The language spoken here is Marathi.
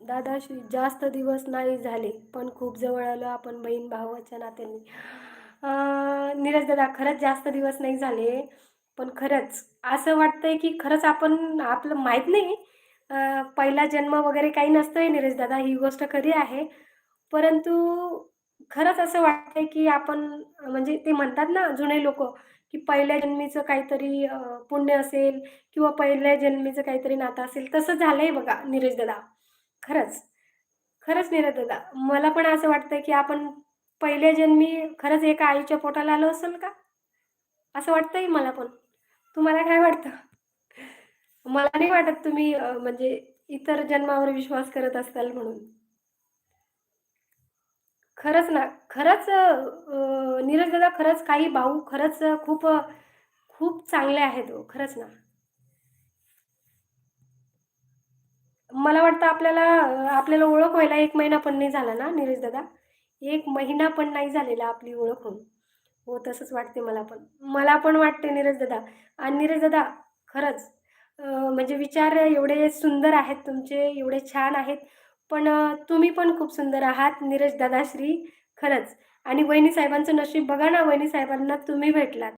दादाशी जास्त दिवस नाही झाले, पण खूप जवळ आलो आपण बहीण भावाच्या नात्याने. नीरज दादा खरंच जास्त दिवस नाही झाले, पण खरंच असं वाटतंय की खरंच आपण आपलं माहीत नाही पहिला जन्म वगैरे काही नसतंय नीरज दादा, ही गोष्ट खरी आहे. परंतु खरंच असं वाटतंय की आपण म्हणजे ते म्हणतात ना जुने लोकं, की पहिल्या जन्मीचं काहीतरी पुण्य असेल किंवा पहिल्या जन्मीचं काहीतरी नातं असेल, तसं झालंय बघा नीरज दादा. खरंच. खरंच नीरज दादा. मला पण असं वाटतंय, की आपण पहिल्या जन्मी खरंच एका आईच्या पोटाला आलो असेल का? असं वाटतंय मला पण. तुम्हाला काय वाटतं? मला नाही वाटत तुम्ही म्हणजे इतर जन्मावर विश्वास करत असाल म्हणून. खरंच ना, खरंच नीरज दादा खरंच काही भाऊ खरंच खूप चांगले आहेत हो, खरंच ना. मला वाटतं आपल्याला ओळख व्हायला 1 महिना पण नाही झाला ना नीरज दादा? 1 महिना पण नाही झालेला आपली ओळख होऊन. हो, तसंच वाटते मला पण. मला पण वाटते नीरज दादा आणि नीरज दादा खरंच म्हणजे विचार एवढे सुंदर आहेत तुमचे, एवढे छान आहेत. पण तुम्ही पण खूप सुंदर आहात नीरज दादाश्री खरंच. आणि वहिनी साहेबांचं नशीब बघा ना, वहिनी साहेबांना तुम्ही भेटलात.